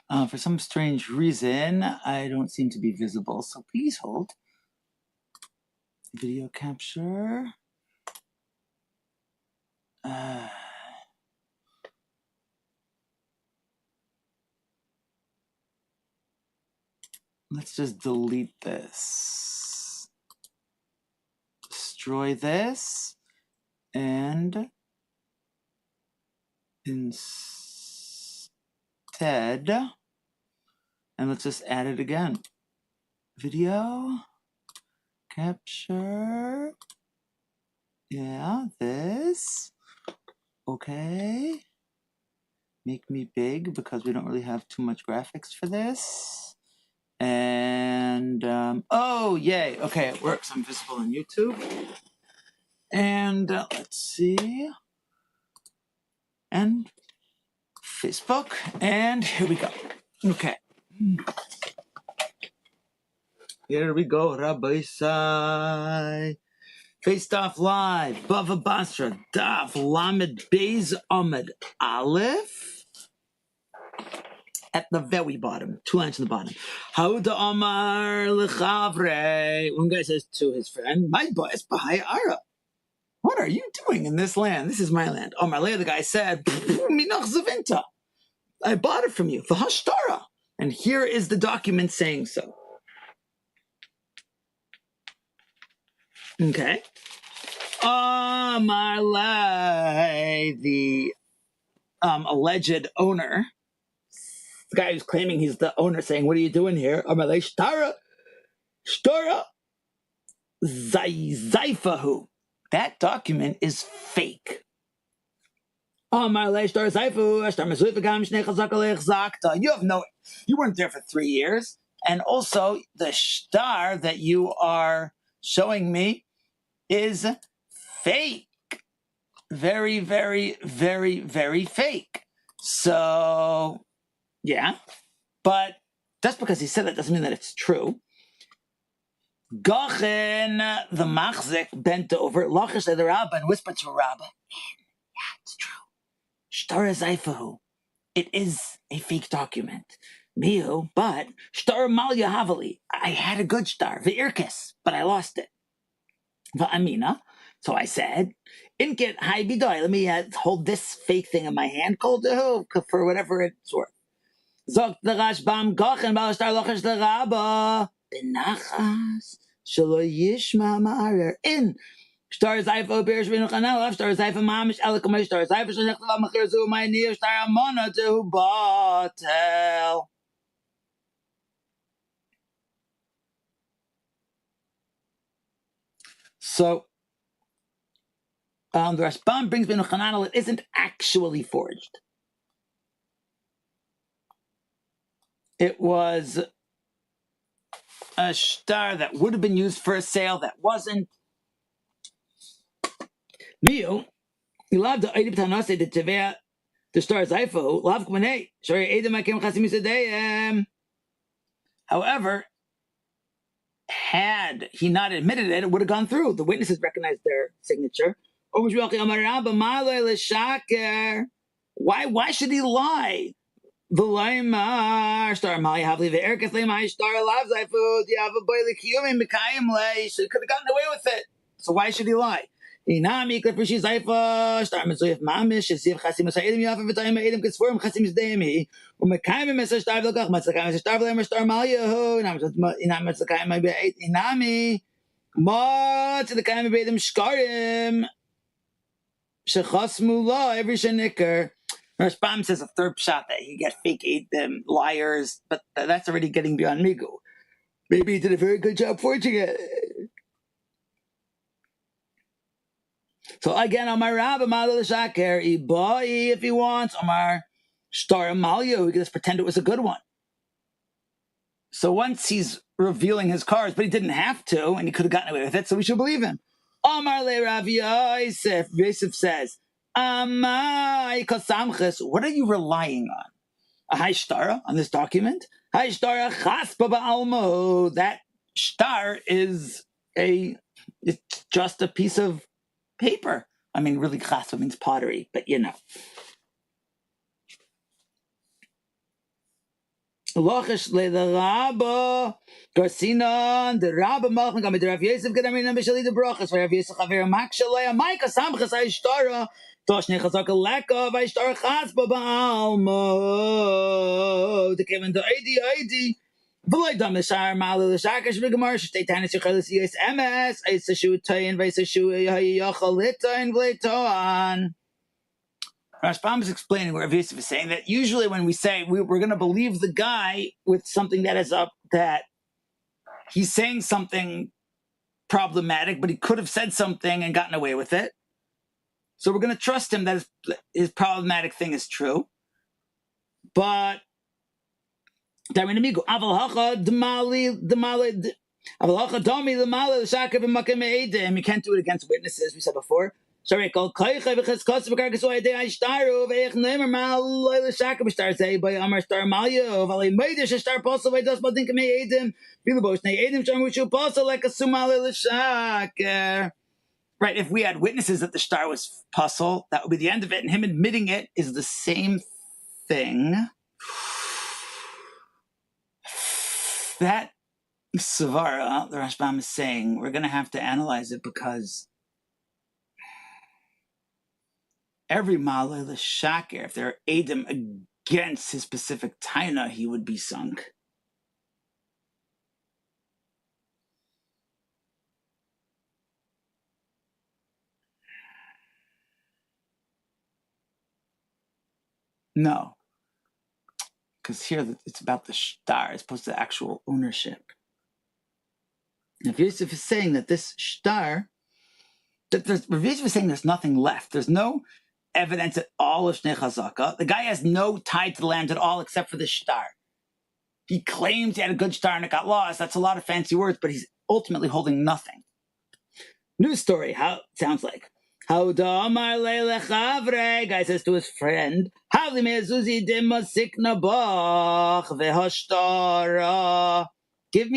For some strange reason, I don't seem to be visible, so please hold. Video capture. Let's just delete this. Destroy this. And instead, and let's just add it again. Video capture. Yeah, this. Okay. Make me big because we don't really have too much graphics for this. And, oh, yay. Okay, it works. I'm visible on YouTube. And let's see. And Facebook. And here we go. Okay. Here we go, Rabbi Sai. FaceDaf Live, Bava Basra, Daf, Lamed, Beis, Ahmed, Aleph. At the very bottom, 2 lines on the bottom. Hauda Omar Lechavre. One guy says to his friend, my boss, Bahai Ara. What are you doing in this land? This is my land. Omar Le, the guy said, Minach Zavinta. I bought it from you, V'hashtara. And here is the document saying so. Okay. Omar Le, the alleged owner, the guy who's claiming he's the owner, saying, what are you doing here? Omar Le, Shtara, Zaifahu. That document is fake. You have you weren't there for 3 years. And also, the star that you are showing me is fake. Very, very, very, very fake. So, yeah. But just because he said that doesn't mean that it's true. Gachin, the machzik, bent over, lachish to the rabbi and whispered to Rabbi, yeah, it's true. Shtar Zaifahu. It is a fake document. Miu, but Shtar Malya Havali. I had a good star, V'irkis, but I lost it. V'amina. So I said, Inkit hai bidoy. Let me hold this fake thing in my hand, called for whatever it's worth. Zok the Rashbam Gachin Balashtar Lachish the Rabba. Benachas. Shalo Yishma Ma'arer. In. Star Zaifa bears Rino Chanel, Star Zaifa Mamish Alakamay, Star Zaifa Shanekla Makirzu, my near Star Amona to Batel. So, the Rashbam brings Rino Chanel, it isn't actually forged. It was a star that would have been used for a sale that wasn't. Miu, he loved the Eidip Tanase, the Tevea, the Star Zaifa, Lav Kmane, Shari Edim Akim Chasim. However, had he not admitted it, it would have gone through. The witnesses recognized their signature. Why should he lie? Star Mali Havli Erkas Lemai Star Lives I food. You have a boy like human Mikayim Lay. So he could have gotten away with it. So why should he lie? Inami Cliffrishi Zaifa, Star Mitzuyef Mamish, Ziv Hasim Saidim Yafa Vitayim Edim Kisform Hasim Demi, Umekayim Message Star Lokach, Matsakayim Star Blamer Star Maliaho, Inamatsakayim Maybe Inami, Ma to the Kayim Bedim Shkarim, Shechasmula, every Shenicker. Rashbam says a third shot that he got fake them liars, but that's already getting beyond Migu. Maybe he did a very good job forging it. So again, Omar Rabba Malil Shaker, if he wants, Omar Star Amalia, we can just pretend it was a good one. So once he's revealing his cards, but he didn't have to, and he could have gotten away with it, so we should believe him. Omar Le Rav Yosef, Yosef says, Amai Kasamches, what are you relying on? A high star on this document? High star Chaspa Ba'almo. That star is it's just a piece of paper. I mean, really, chaspa means pottery, but you know. Lochish le the Rabba Garcina the Rabba Malchim Gamid Rav Yosef Gedamin Bishali the Brachas Rav Yosef Chaver Makshalei Maika Samchas Aishtara Toshne Chazaka Leka Vaishtar Chasba Baalmo the Kevin the Adi V'loy dam l'shar ma'ale l'shakesh v'gemar shtei tanis yichelis yis emes eis shu tayin v'eis shu yachal hitayin v'leitoan. Rashbam is explaining where Rav Yosef is saying that usually when we say we're going to believe the guy with something that is up, that he's saying something problematic, but he could have said something and gotten away with it. So we're going to trust him that his problematic thing is true. But you can't do it against witnesses, we said before. But right, if we had witnesses that the star was puzzle, that would be the end of it, and him admitting it is the same thing. That Savara, the Rashbam is saying, we're going to have to analyze it because every Malay l'shaker, if there are Edom against his specific taina, he would be sunk. No. Because here it's about the shtar as opposed to actual ownership. And if Yosef is saying that this shtar, Yosef is saying there's nothing left. There's no evidence at all of Shnei Chazaka. The guy has no tie to the land at all except for the shtar. He claims he had a good shtar and it got lost. That's a lot of fancy words, but he's ultimately holding nothing. News story, how it sounds like. Guy says to his friend, give me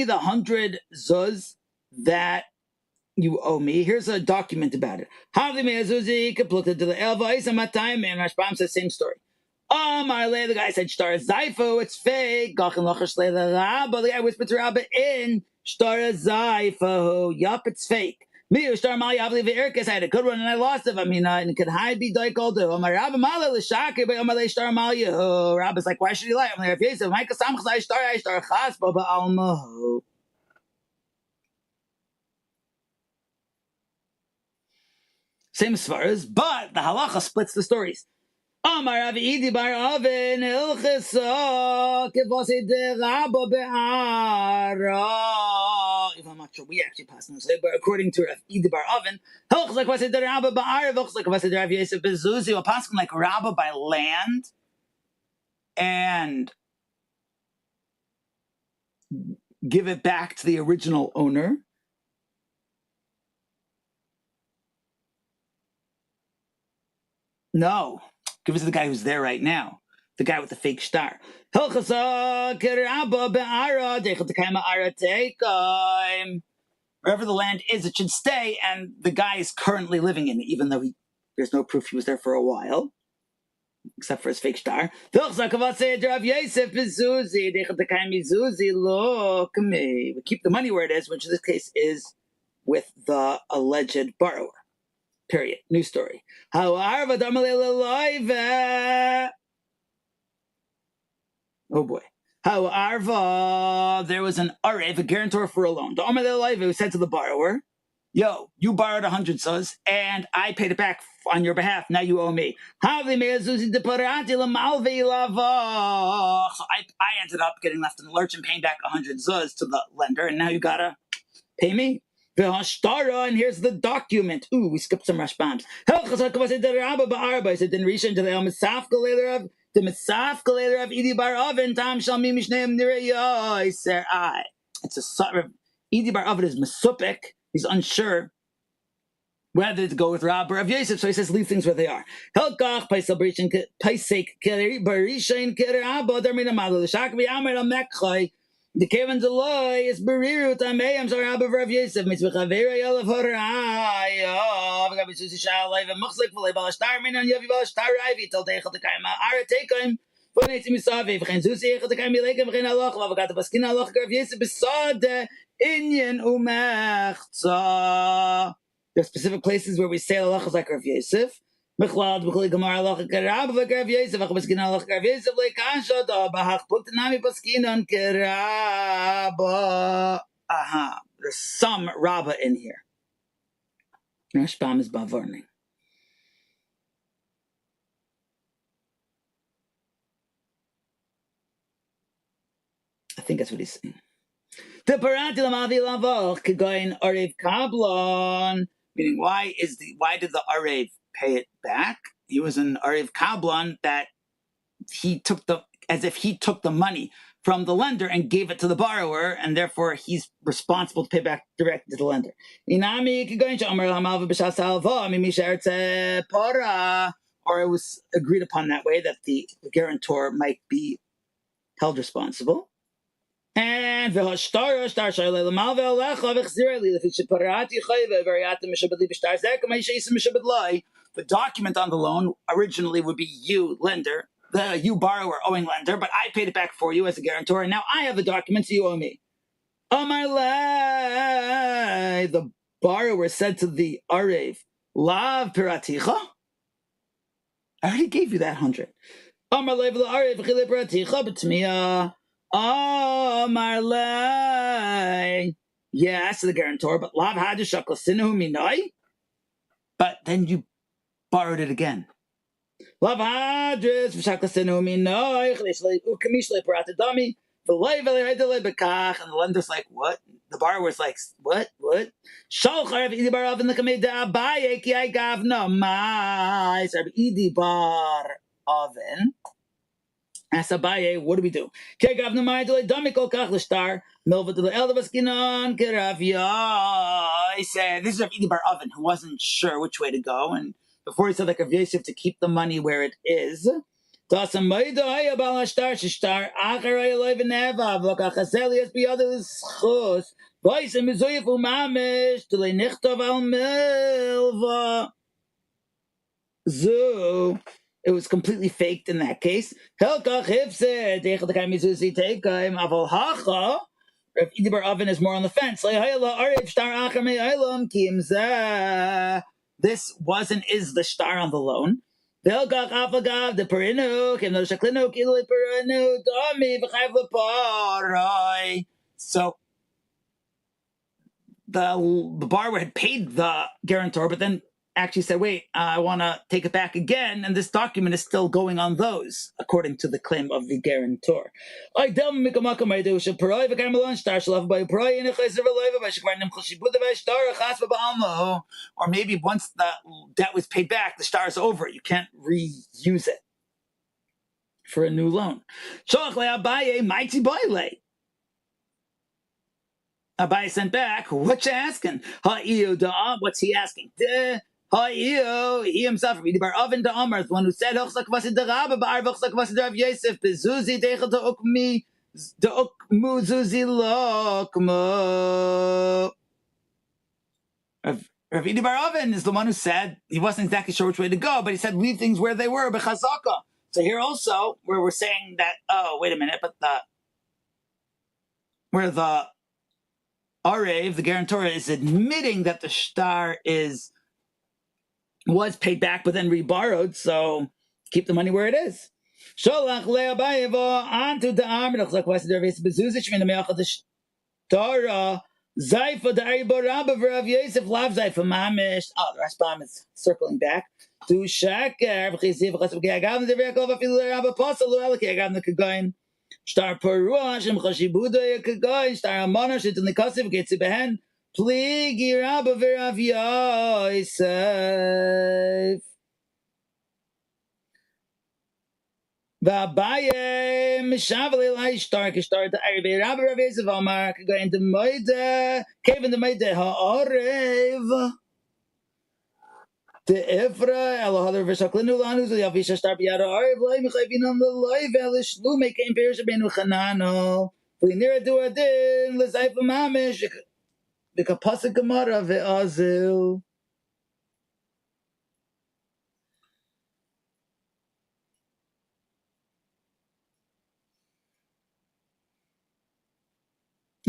the 100 zuz that you owe me. Here's a document about it. And Rashbam says same story. The guy said shtar zaifu, it's fake. The guy whispered to Rabba in shtar zaifu. Yup, it's fake. I had a good one and I lost it. And could I be daikal do? Rabbi's like, why should he lie? Same svaras, but the halacha splits the stories. Amar Rav Idi bar Oven Ilchisa Kivasi de Rabba Be'ara. If I'm not sure, we actually pass on this, but according to Rav Idi bar Oven, Hilchsa Kivasi de Rabba Be'ara, Hilchsa Kivasi de Rav Yosef Bezuzi, or passing like Rabba by land and give it back to the original owner. No. Give it to the guy who's there right now. The guy with the fake star. Wherever the land is, it should stay, and the guy is currently living in it, even though there's no proof he was there for a while, except for his fake star. We keep the money where it is, which in this case is with the alleged borrower. Period. New story. Oh boy. How Arva, there was an Arev, a guarantor for a loan. The Omer who said to the borrower, yo, you borrowed 100 suz, and I paid it back on your behalf. Now you owe me. So I ended up getting left in the lurch and paying back 100 zuz to the lender, and now you gotta pay me. And here's the document. Ooh, we skipped some Rashbams. It's a Idi bar Oven is mesupik. He's unsure whether to go with Rabba or Rav Yosef, so he says leave things where they are. The Kevin Deloy is Berirut Amayam Sarab of Rav Yosef, Mitzvah Yalav Horaya, Gabi Susi Shalai, and Muxlik Valley Balashtar, Min, and Yavi Balashtar, Ivy, till they had to come out, take him. V'neitzim misaviv v'chein zusi echad akaim yileka v'chein halach v'avagata baskin halach Rav Yosef besade inyan umechza. There are specific places where we say halachas like Rav Yosef. Mechlad b'chuli gemar halacha kerab v'Rav Yosef v'ach baskin halach Rav Yosef le'kasha da b'hach putnami baskinon keraba. Aha, there's some rabba in here. Rashbam is bavarning. I think that's what he's saying. The parati lamavi lavach kegoin arev kablon. Meaning, why did the arev pay it back? He was an arev kablon that he took as if he took the money from the lender and gave it to the borrower, and therefore he's responsible to pay back directly to the lender. Or it was agreed upon that way that the guarantor might be held responsible. And the document on the loan originally would be you, lender, you borrower owing lender, but I paid it back for you as a guarantor, and now I have the documents, so you owe me. The borrower said to the Arev, Lav piraticha? I already gave you that 100. Yes, the guarantor, but Lav hadishaklasinu minoi. But then you borrowed it again. Lav hadris v'shaklasinu minoi ukamishle paratadami. And the lender's like, what? The borrower's like, what? Shalchar Idi bar Oven l'kamei da'abaye ki I gav no mai. So Idi bar Oven asked Abaye, what do we do? Ki I gav no mai d'lei dami kol kach l'shtar milva d'lei elda v'skinon ki Rav Yosef. He said, this is Rav Idi bar Oven, who wasn't sure which way to go. And before he said like Rav Yosef to keep the money where it is, Das am Meide haya bal shtar shtar acharei loy v'nevav lokachazelias biyadus chus voice mizoyef umamish tolei nichtov al milva. Zo, it was completely faked in that case. Helkach hifzed dechel the kaim mizuzi teikaim aval hacha. Rav Idi bar Oven is more on the fence. This was and is the shtar on the loan. So the borrower had paid the guarantor, but then actually said, wait, I want to take it back again, and this document is still going on those, according to the claim of the guarantor. Or maybe once the debt was paid back, the star is over. You can't reuse it for a new loan. Abaye sent back, what you asking? What's he asking? He himself, Idi bar Oven da Amar, the one who said, Rav Yosef, bezuzi dechel da ukmi, da ukmu zuzi lokmo. Rav Idi bar Oven is the one who said, he wasn't exactly sure which way to go, but he said, leave things where they were, bechazaka. So here also, where we're saying that, oh, wait a minute, but where the Arev, the guarantor, is admitting that the shtar was paid back but then reborrowed, so keep the money where it is. Sholach le'abayevo antu da'am nechzak v'asider v'esbezuzish min ha'me'achad shtara zayfa da'aribo rabba v'Rav Yosef lav zayfa mamish. Oh, the Rashbam is circling back. Tu shaker v'chisiv v'chasiv k'yagav n'zevekol v'afilu l'rabba posel l'u'ala k'yagav n'kagoyin. Shtar Perua Hashem Chashibuda Yakagoy Shtar Amana Shitin Likasiv Getzi Behen Pligi Rabba V'Rav Yosef V'Abaye Mishavel Elai Shtar Kishtar Ta'ariv Rabba Rav Yosef Amar Kagoy into Moide Kevin the Moide Ha'arev the Ifra Elohadar Vishaklinu Lanus Yavisha Star Biara Arev Lai Mechayvin on the live Elishlu make came Perish Benu Chanano. We near do a din Lizaifa Mamish the Kapasa Gemara Ve'azil.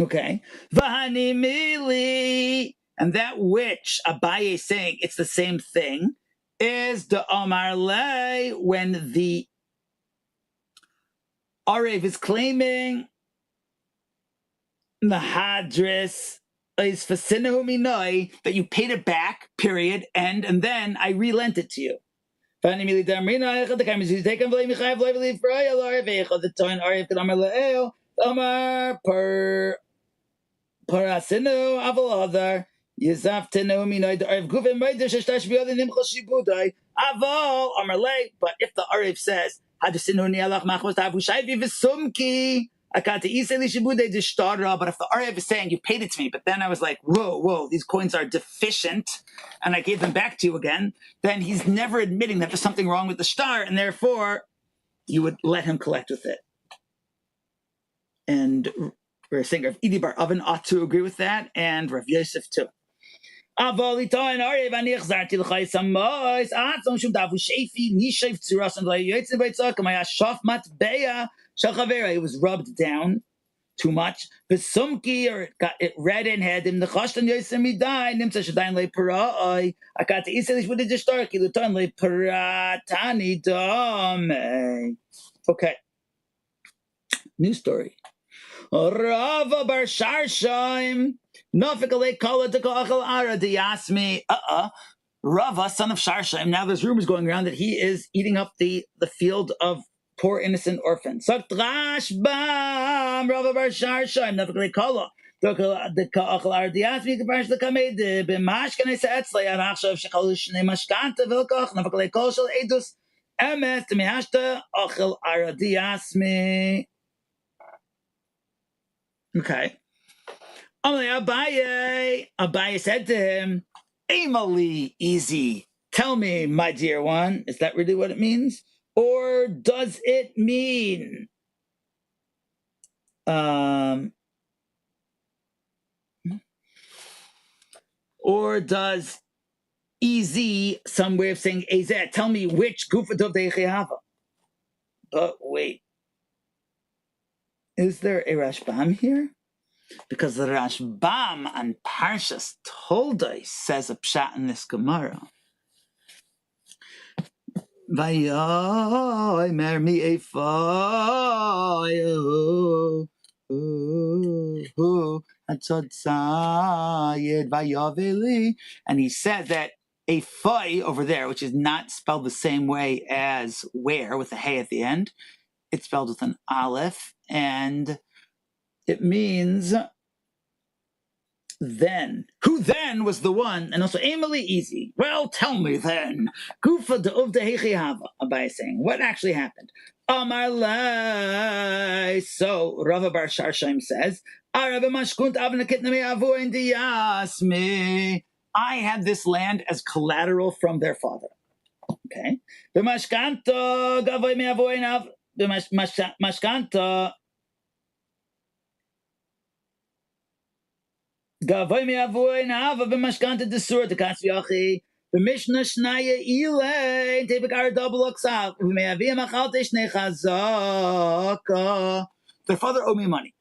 Okay. Vahani mili. And that which Abaye is saying it's the same thing is the Omar Le, when the Arev is claiming the Hadris is fasinahu minoi, that you paid it back, period, and then I relent it to you. Vahani mili damrina echad the cameras you take and blame Michael Levi for Ayala Echad the time Arev could Omar Leo Omar per Parasinu avalodar yizaftinu minoi the Arif Guvin Maider Sheshtash Biodin Nimchel Shibudai Aval Amarle. But if the Arif says Hadasinu Nialach Machmas Tavu Shaivi Visumki Akati Iseli Shibudai Dishtara, but if the Arif is saying you paid it to me, but then I was like, whoa, these coins are deficient, and I gave them back to you again, then he's never admitting that there's something wrong with the star, and therefore you would let him collect with it. And we're saying Rav Idi Bar Oven ought to agree with that, and Rav Yosef too. But if the Arev it was rubbed down too much, or it red in head him, okay, new story. Rava bar Sharshaim, Nofikale Kala to Kachal Aradi asked me, Rava, son of Sharshaim. Now there's rumors going around that he is eating up the field of poor innocent orphans. Saktrash bam, Rava bar Sharshaim, Nofikale Kala. The Kachal Aradi asked me, Kapash the Kamed, Bimash can I say Etzlay, Anachshav Shekalushne Mashkanta Vilkach, Nofikale Koshal Edus, MS, Timihashta, Achal Aradi asked me. Okay. Abaye said to him, Amali easy. Tell me, my dear one, is that really what it means? Or does it mean or does easy some way of saying Ezeh? Tell me which Gufadov Deichihava. But wait. Is there a Rashbam here? Because the Rashbam on Parshas Toldai says a pshat in this Gemara. Vayomer mi'efayu and he said that a fai over there, which is not spelled the same way as where, with a hey at the end, it's spelled with an aleph, and it means then. Who then was the one? And also, Emily easy. Well, tell me then. Gufa de uvda hechihava. Abai saying, what actually happened? Amar lai. So Rava bar Sharshaim says, I had this land as collateral from their father. Okay. B'mashkanta gavoy me'avoinav. B'mashkanta gavoy me'avoinav b'mashkanta desur tekasviachi. B'mishna shnaya ilay tebekar double oksav. B'me'aviyam achalte shnei chazaka. Their father owed me money,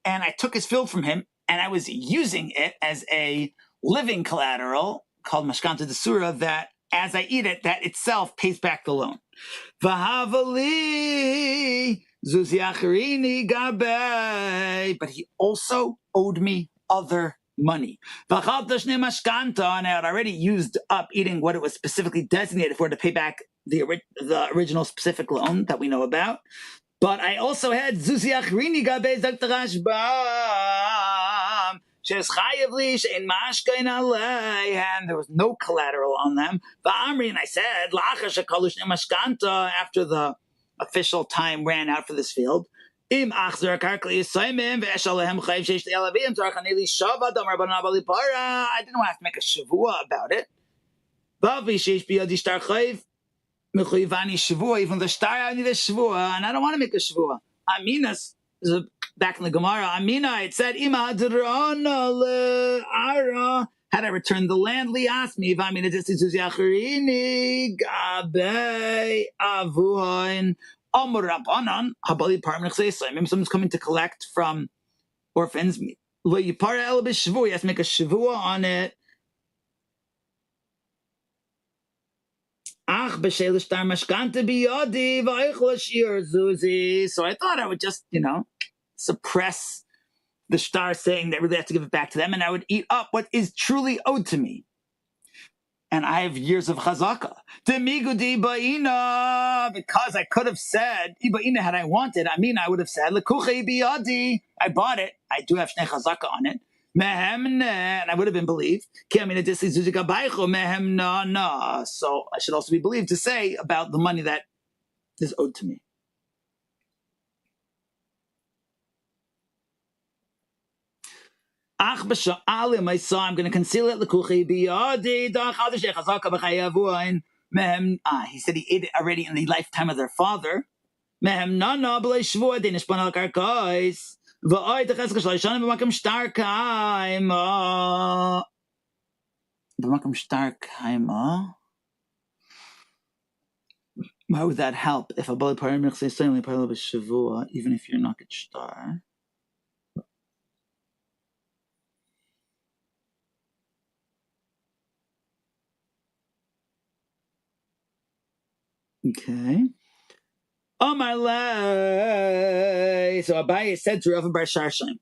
and I took his field from him, and I was using it as a living collateral called mashkanta desura that, as I eat it, that itself pays back the loan. Vahavali zuziacharini gabe, but he also owed me other money. And I had already used up eating what it was specifically designated for to pay back the original specific loan that we know about. But I also had zuziacharini gabe zaktarashbam. And there was no collateral on them. And I said, after the official time ran out for this field, I didn't want to make a shavua about it. Even the star, I need a shavua, and I don't want to make a shavua. Aminas, back in the Gemara, Amina, it said, had I returned the land, Li asked me, someone's coming to collect from orphans, Lo yipara el b'shvu. He has to make a shavua on it. Ach b'shel shtar mashkanta biyadi v'aychol shir zuzi. So I thought I would just, suppress the shtar saying that really have to give it back to them, and I would eat up what is truly owed to me. And I have years of chazaka. Demigudi ba'ina, because I could have said, iba'ina had I wanted, I would have said, lekuche biyadi, I bought it, I do have shnei chazaka on it, mehem and I would have been believed. Ki amina disli zuzika baicho, mehem na. So I should also be believed to say about the money that is owed to me. Ach b'sha'alim, I saw, I'm going to conceal it. L'kuchi biyadi, da'achad she'chazaka b'chayavuin. Mehem, he said he ate it already in the lifetime of their father. Mehem nana b'lei shvua dinish ban al-karkais. V'oi t'cheska sh'leishanim b'makam shtar kaima. B'makam shtar kaima? Why would that help? If a bali parim nechsei sayim l'parla b'shavua, even if you're not get shtar? Okay. Omar lei. So Abaye said to Rav bar Sharshaim,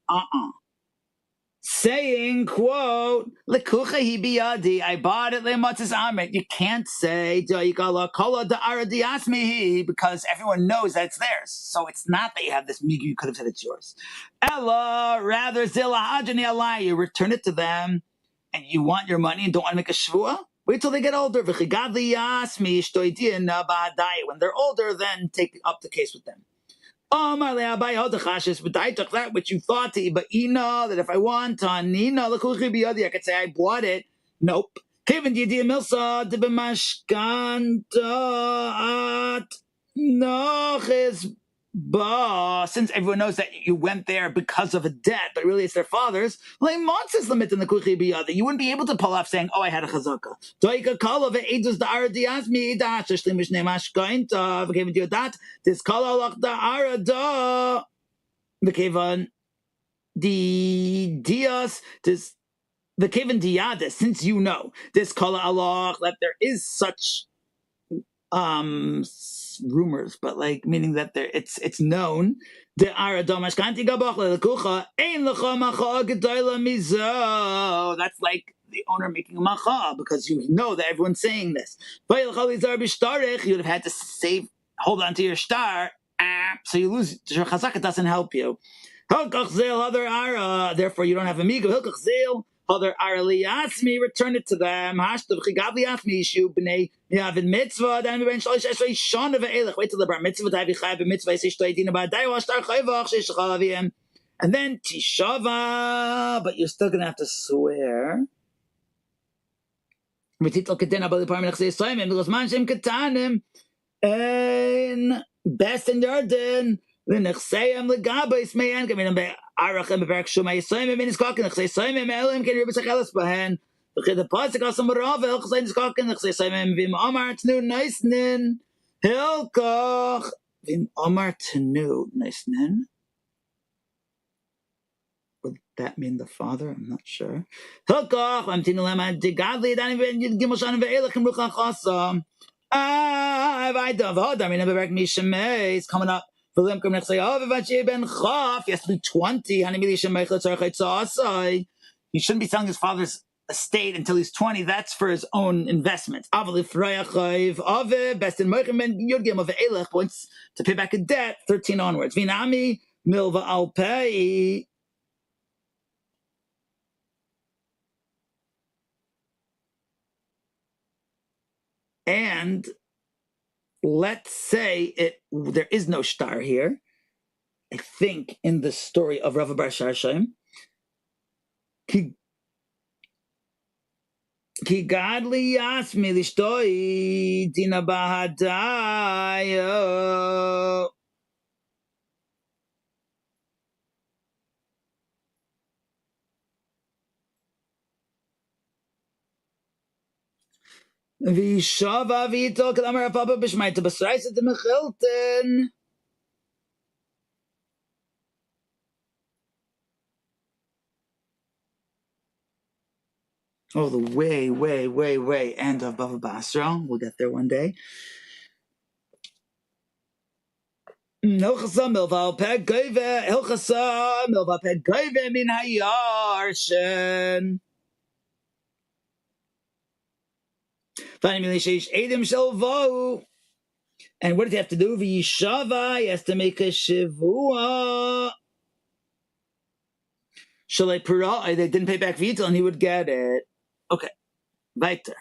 saying, quote, Lekucha hi biyadi, I bought it le'matzis amrit. You can't say da'ikala kola da'ara diasmihi, because everyone knows that it's theirs. So it's not that you have this migu, you could have said it's yours. Ella, rather zila hajani alai, you return it to them, and you want your money and don't want to make a shvua? Wait till they get older. When they're older, then take up the case with them. That which you thought to that if I want on I could say I bought it. Nope. Since everyone knows that you went there because of a debt, but really it's their father's, you wouldn't be able to pull off saying, I had a chazaka. The dias, the kevan diades, since you know this kala Allah, that there is such rumors, but meaning that it's known. That's like the owner making a macha, because you know that everyone's saying this. You'd have had to hold on to your star, so you lose. Your chazaka doesn't help you. Therefore you don't have a migo. Other araliasmi, return it to them. Mitzvah. Then we wait till the bar mitzvah. And then tishava, but you're still gonna have to swear. Best in Jordan. L'nechseim legabais me'en k'minam be'arachem be'perek shumay yisoyim me'min iskokin l'chseim me'elim k'in ribis acheles b'hen l'chid ha'pasik asam b'rove l'chseim iskokin l'chseim v'im omar tnu neisnin hilkoch v'im omar tnu neisnin. Would that mean the father? I'm not sure. Hilkoch v'amtinu lema digadli adani v'gimel shanim ve'elachim ruchach asam. V'aydav hodam in be'perek mishamei is coming up. You have to be 20. He shouldn't be selling his father's estate until he's 20. That's for his own investment. Best in points to pay back a debt, 13 onwards. Vinami milva al pay. And let's say there is no star here. I think in the story of Rav bar Sharshaim, ki gadli yasmi lishtoi dina bahadayo. V'shava v'yitol k'lamar ha'papa b'shmayta b'sraisa t'mechilten. Oh, the way end of Bava Basra. We'll get there one day. Hilchasa milva peg goive. Hilchasa milva peg goive min hayarshen. And what did he have to do? V'yishava, he has to make a shivua. Shalei pura, they didn't pay back Vital and he would get it. Okay, weiter.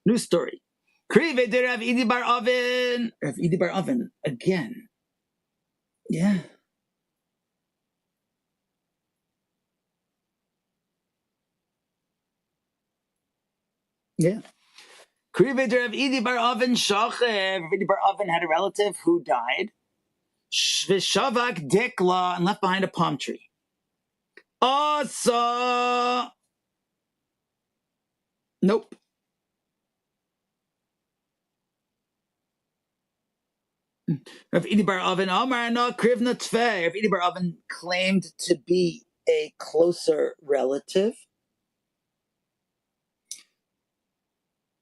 New story. Krive de Rav Idi bar Oven. Rav Idi bar Oven, again. Yeah. Yeah. Krive de Rav Idi bar Oven Shachev. Rav Idi bar Oven had a relative who died. Vishavak Dikla and left behind a palm tree. Asa. Nope. Rav Idi bar Oven Amar na Krivna Tfei. Rav Idi bar Oven claimed to be a closer relative.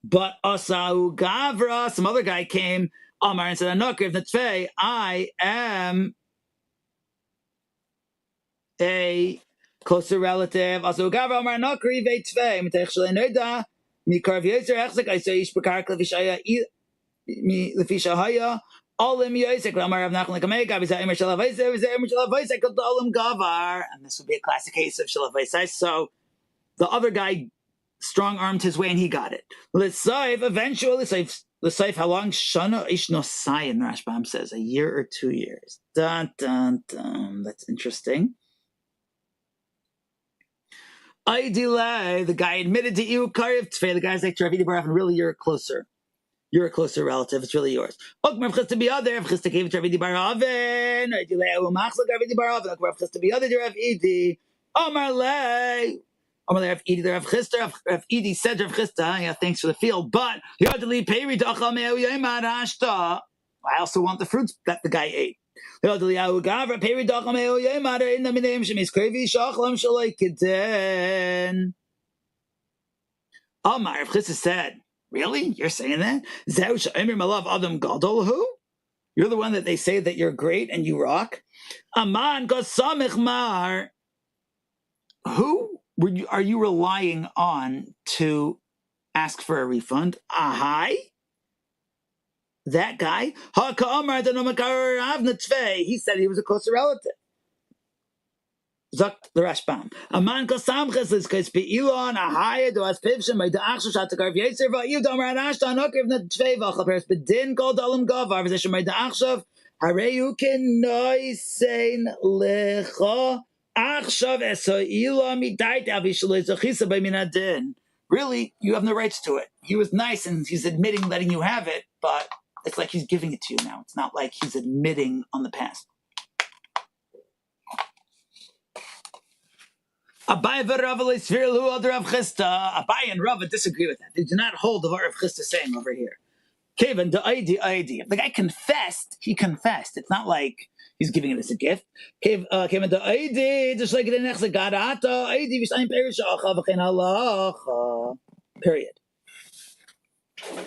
But Asau Gavra, some other guy came, Amar, and said, no, Krivna Tfei, I am a closer relative. Asau Gavra Amar na Krive Tfei. Mitech Shalei Noida. Mikarv Yezer Echzek, I say Ish Bekar Klevishaya Lefishahaya. Olim Yosek, Ramar of Nachman Kamega, Vizaim Shalavaisa, Vizaim Shalavaisa, Olim Gavar. And this would be a classic case of Shalavaisa. So the other guy strong armed his way and he got it. L'saif, eventually, L'saif, how long? Shana Ishnosai, Rashbam says, a year or 2 years. Dun, dun, dun. That's interesting. I delay. The guy admitted to you, Karev Tfei. The guy's like, Rav Idi bar Oven, really, you're a closer relative. It's really yours. Ok, Rav Chisda b'yader. Rav Chisda gave it to Rav Idi bar Oven. I delay. Umachzak Rav Idi bar Oven. Ok, Rav Chisda b'yader to Rav Idi. Omar lei. Omar lei Rav Idi. Rav Chisda. Rav Idi said to Rav Chisda, yeah, thanks for the field, but you had to leave peri to achal me'u yemad hashta. I also want the fruits that the guy ate. You had to leave gavra peri to achal me'u yemad in the minim shemis krevi shachlam shalei kiden. Omar, Rav Chisda said, really? You're saying that? You're the one that they say that you're great and you rock? Aman gosamich mar. Who are you relying on to ask for a refund? Ahai? That guy? He said he was a closer relative. Sagt the Rashbam. Aman kasamches is kais beilon ahaya do as pivshim by the achshav shat karv yetzer va'il damar anashta anokiv na tvei v'achapers bedin kol dalam gavar v'zeshem by the achshav hareyu kenoi sein lecha achshav esoila midait avishalei zachisa by minadin. Really, you have no rights to it. He was nice and he's admitting letting you have it, but it's like he's giving it to you now. It's not like he's admitting on the past. Abai and Rava disagree with that. They do not hold of what Rav Chisda saying over here. Kevin, the ID. The guy confessed. He confessed. It's not like he's giving it as a gift. Kevin, the ID, just like the next Garata, ID, period.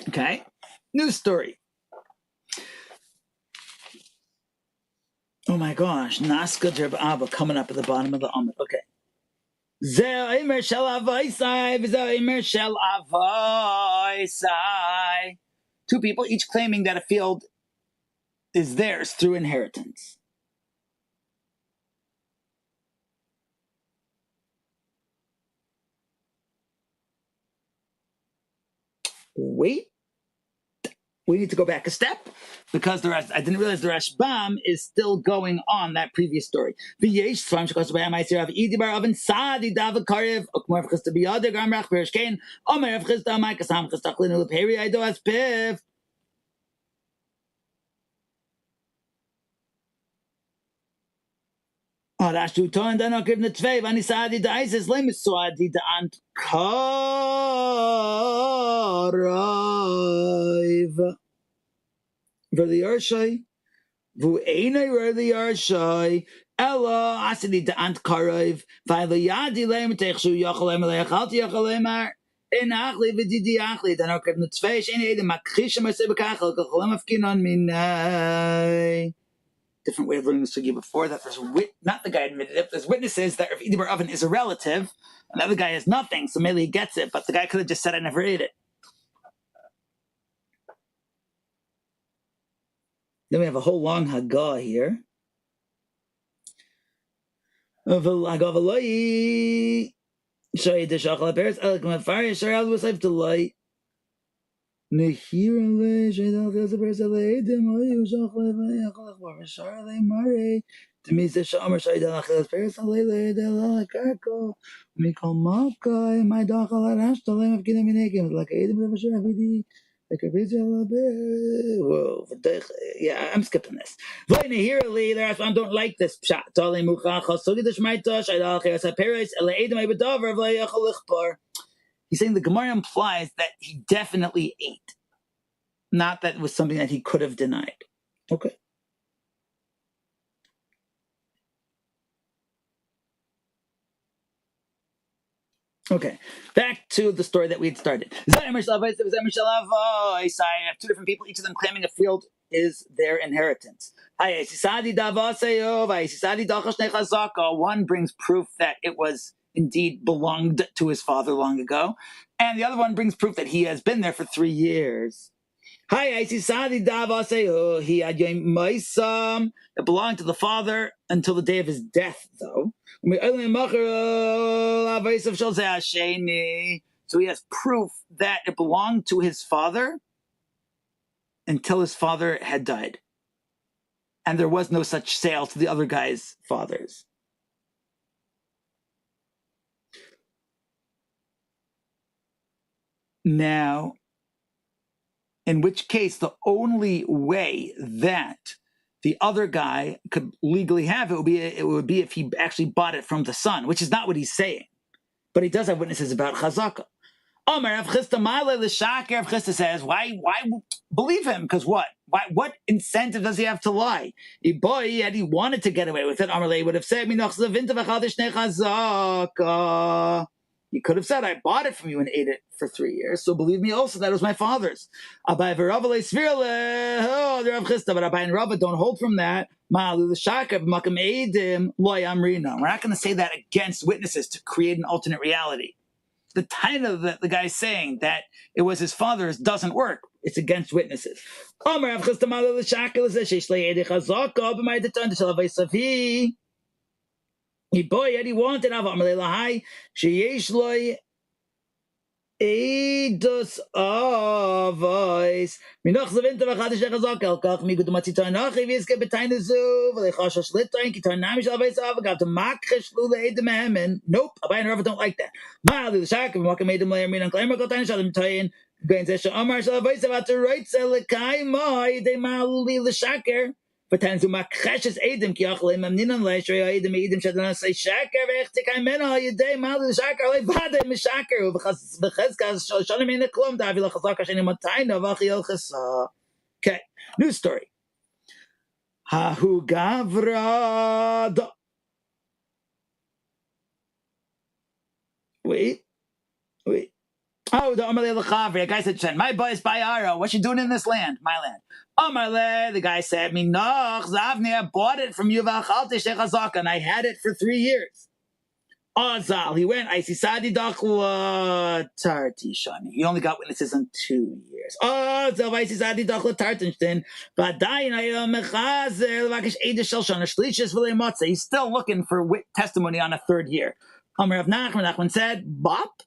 Okay. New story. Oh my gosh. Naska Jerb Abba coming up at the bottom of the Amud. Okay. Two people each claiming that a field is theirs through inheritance. Wait, we need to go back a step because I didn't realize the Rashbam is still going on that previous story. Verli Yarshai, Vu Einai Verli Yarshai, Ella asidi de ant karov, vaylo yadi lem techshu yacholem lechalti yacholemar. In achli v'didi achli, then okay, the tzveish in ede makrisha masibakachel kacholem afkinon minai. Different way of learning the sugi before that. There's not the guy admitted it. There's witnesses that if Idibar oven is a relative, and the other guy has nothing, so maybe he gets it, but the guy could have just said I never ate it. Then we have a whole long Haggah here. Shoy de shachal peres elk mafari sharal was life delight. Nehira le shaydal feels the peres ele dem oyu shachal vayachal war sharal mare. To me, the shamer shaydal feels peres ele de la kako. Mikol maka my dachal arash dalem of gidem inekim like edem of shavidi. Whoa, yeah, I'm skipping this. I don't like this. He's saying the Gemara implies that he definitely ate, not that it was something that he could have denied. Okay. Okay, back to the story that we had started. I have two different people, each of them claiming a field is their inheritance. One brings proof that it was indeed belonged to his father long ago, and the other one brings proof that he has been there for 3 years. He had it belonged to the father until the day of his death, though. So he has proof that it belonged to his father until his father had died. And there was no such sale to the other guy's fathers. Now, in which case, the only way that the other guy could legally have it would be if he actually bought it from the son, which is not what he's saying. But he does have witnesses about chazaka. Rav Chisda says, why believe him? Because what? What incentive does he have to lie? Had he wanted to get away with it, Amarle would have said, he could have said, I bought it from you and ate it for 3 years, so believe me also that it was my father's. But Abai and Rava don't hold from that. We're not going to say that against witnesses to create an alternate reality. The title that the guy's saying that it was his father's doesn't work. It's against witnesses. He wanted Eidos Avos. Minoch Zaventa Vachadish Chazakel Kach Migud Matitanachi Viske Betainezu, Velechash Litain, Kitanamish Avos Avagav to Makrish Lula Edem. Nope, Abai and Rava don't like that. Mali the Shak, Makamadam Lamin and Claimer Kotan Shalim Tayin, Gain Zesha Amar Shavais about to write Selekai Mai, de Mali the Shaker. Sometimes makreshes edim ki achlei mamninan leishrei edim edim shadana say shaker vechtik imena yedei malu shaker levade mishaker v'chezkas shonim in the klum davi lachazaka sheni matayna v'achiyel chesa. Okay, new story. Hahu gavra. Wait. Oh, the Amalei L'Chavri. A guy said, my boy is Bayara. What you doing in this land? My land. Amalei, the guy said, Minoch, Zavni, I bought it from you, and I had it for 3 years. Azal, he went, Isisadi Dakla Tartishani. He only got witnesses on 2 years. Azal, Isisadi Dakla Tartishtin, Badayin Ayam Mechazer, Vakish Edish Shelshana, Shlishis Vilemotza. He's still looking for testimony on a 3rd year. Amar of Nachman said, Bop.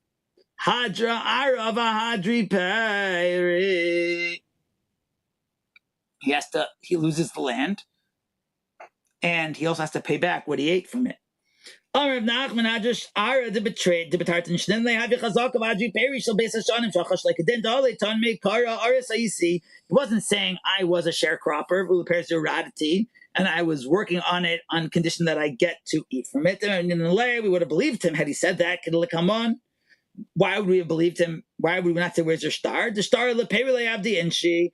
Hadra Arava Hadri Peri. He loses the land, and he also has to pay back what he ate from it. He wasn't saying I was a sharecropper, and I was working on it on condition that I get to eat from it. And in the lay, we would have believed him had he said that. Come on. Why would we have believed him? Why would we not say, where's your star? The star of the Perile Abdi and she.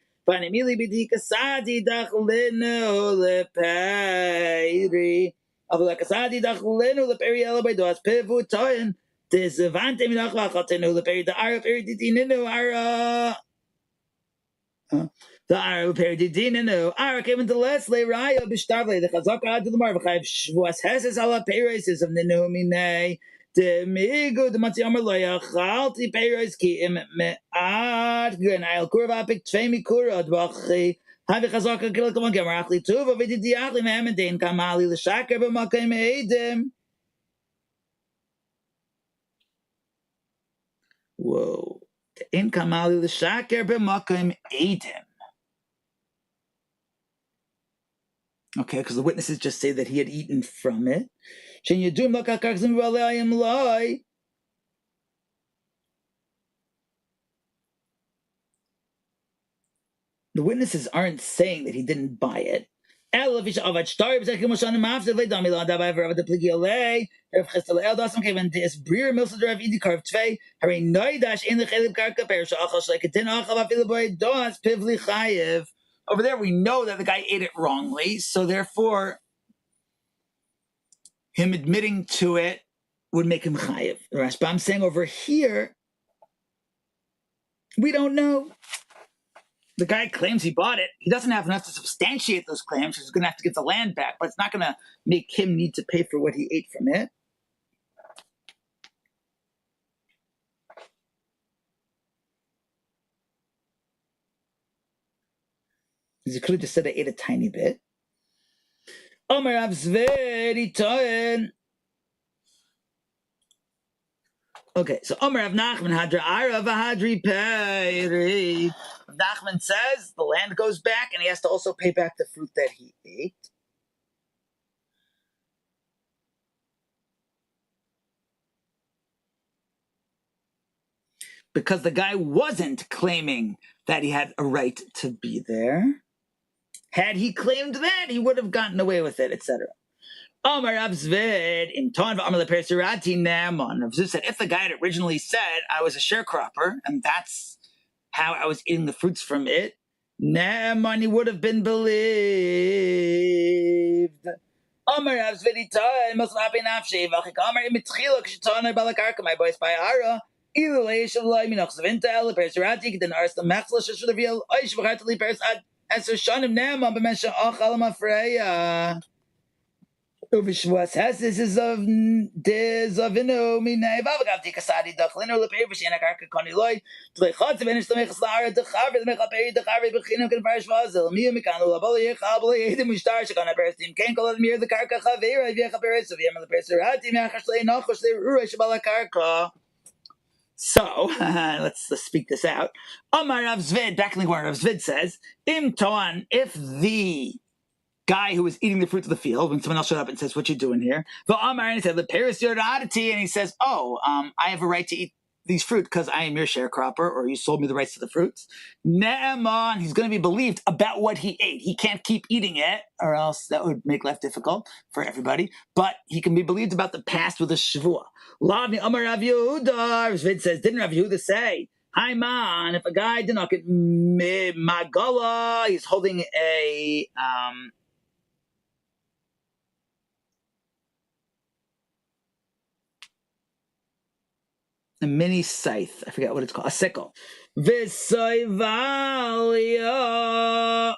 The Arab Peridino, Ara came into Leslie, Raya Bishtavle, the Chazaka to the Marvachive, Shwas Hesses ala Peraces of the Numine, the Migo, the Matzi Amalaya, Halti Peras ki im me ad Gun, I'll Kurva pick Tvemi Kura, Dwachi, have a Chazaka Kilakaman Gamarachli, Tuva, Vidi Diakli, Mamadin, Kamali, the Shaka, Bamakim Edim. Whoa. The Inkamali, the Shaka, Bamakim Edim. Okay, because the witnesses just say that he had eaten from it. The witnesses aren't saying that he didn't buy it. Over there, we know that the guy ate it wrongly, so therefore, him admitting to it would make him chayiv. The Rashbam saying over here, we don't know. The guy claims he bought it. He doesn't have enough to substantiate those claims. He's going to have to get the land back, but it's not going to make him need to pay for what he ate from it. He could have just said I ate a tiny bit. Omer Avzveri Toen. Okay, so Omer Av Nachman Hadra Ara Vahadri Peri. Nachman says the land goes back and he has to also pay back the fruit that he ate. Because the guy wasn't claiming that he had a right to be there. Had he claimed that, he would have gotten away with it, etc. Omar Avzvid in Ton Amar Lepersirati Naman. Avzvid said, if the guy had originally said I was a sharecropper, and that's how I was eating the fruits from it, Naman, he would have been believed. Omar Avzvid Ton must not be nafshe. Omar Imitchilo Kshiton Balakarka, my boys by Ara. Either way, Shalai Minox of Intel, Lepersirati, then Ars the Machlas, should reveal Aish Vakatali Pers as a Shanim Naman, Bemesha Achalama Freya. Uvishwas has this is of Dezavino Mina Vavagavti Kasadi Duckliner Lepavish and a Karkakoni Lloyd to the Hots of Enish the Mechaslara, the Harvard, the Mechaperi, the Harvard, Bechinum can Parish Vazel, Mia Mikano, Laboli, Habli, Edim Mushtar, Shakana Bears team, Kanko, Mir, the Karka Havera, Viecha Beres of Yam, the Perserati, Machasle, Nochos, the Rush Balakarka. So, let's speak this out. Omar Rav Zvid, back in the corner, Rav Zvid says, Im Toan, if the guy who was eating the fruits of the field, when someone else showed up and says, what you doing here? The Amar, and he said, the Paris Yoradati, and he says, I have a right to eat these fruit because I am your sharecropper, or you sold me the rights to the fruits. Ne'eman, he's going to be believed about what he ate. He can't keep eating it, or else that would make life difficult for everybody. But he can be believed about the past with a shavua. Lavni Amar Rav Yehuda, Vid says, didn't Rav Yehuda say, hi man, if a guy did not get magala, he's holding a mini scythe. I forget what it's called. A sickle. Visayvalia.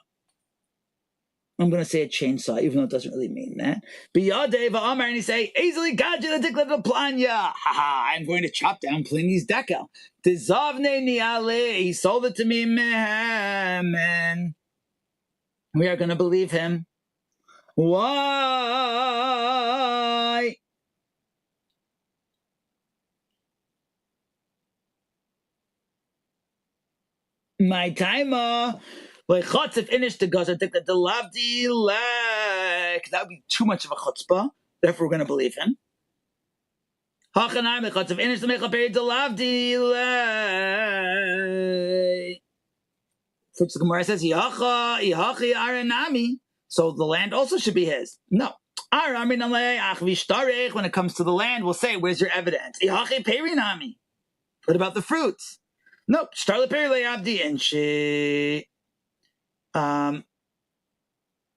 I'm going to say a chainsaw, even though it doesn't really mean that. Biyadeva Amar, and he say, easily gadget the tiklet of planya. Haha, I'm going to chop down Pliny's decal. Dizavne niale. He sold it to me, man. We are going to believe him. Why? My timer. Like Chotzef finished the gaza, the lavdi lek. That would be too much of a chutzpah. Therefore, we're going to believe him. Hachanaim the Chotzef finished the mechaperi the lavdi lek. Which the Gemara says Yachi aranami. So the land also should be his. No. When it comes to the land, we'll say, where's your evidence? What about the fruits? Nope.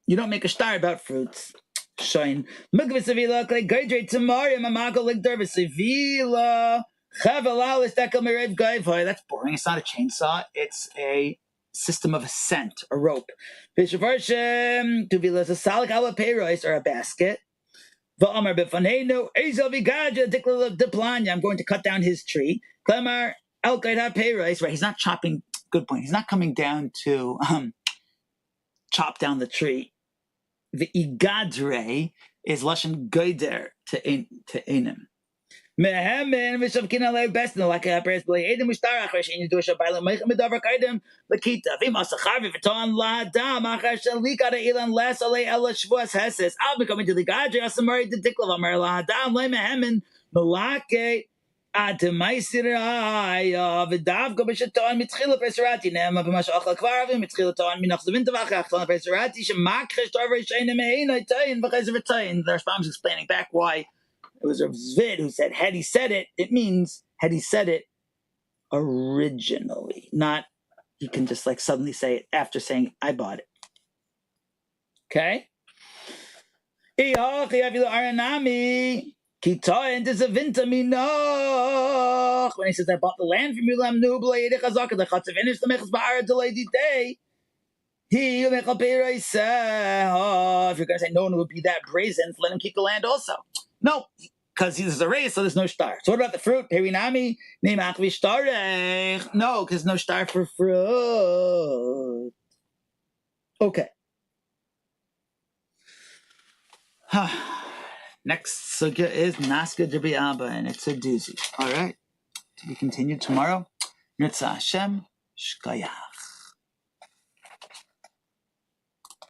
You don't make a star about fruits. Shine. Mugvasavila, Clay Gaidre, Tamaria, Mamako, Lig Dervisavila, Chavalalis, Dekel Mirev Gaivoy. That's boring. It's not a chainsaw, it's a system of ascent, a rope. Vishavarshim, Tuvilas, a Salik Ala Payrois, or a basket. Va'amar Bifaneno, Ezel Vigaja, Dikla Diplanya. I'm going to cut down his tree. Clemar, El Gaida Payrois, right? He's not chopping, good point. He's not coming down to chop down the tree. The igadre is lashon goider to enim. Mehemen v'shavkin alei bestin like a pres b'lei edim ushtarach v'shein yidu shabayla meichem medavar kaidem l'kita v'masachar v'viton la'adam achar shalikada ilan les alei ela shvuas heses al becoming to the igadre asamari dediklav amar la'adam le mehemen melake Ademaisiraya v'dav go b'shaton mitchila preserati nema b'mash achal kvarvim mitchila ton minach zevin tavach achal preserati shemakresh torvei sheinem einay tayin v'chezer v'tayin. The Rashbam is explaining back why it was a Zvid who said had he said it, it means had he said it originally, not he can just like suddenly say it after saying I bought it. Okay. When he says, I bought the land from you, if you're going to say no one would be that brazen, let him keep the land also. No, because there's a race, so there's no star. So what about the fruit? No, because no star for fruit. Okay. Next sugya is Naska Derbi Abba, and it's a doozy. All right. To be continued tomorrow. Nitza Hashem. Shkaya.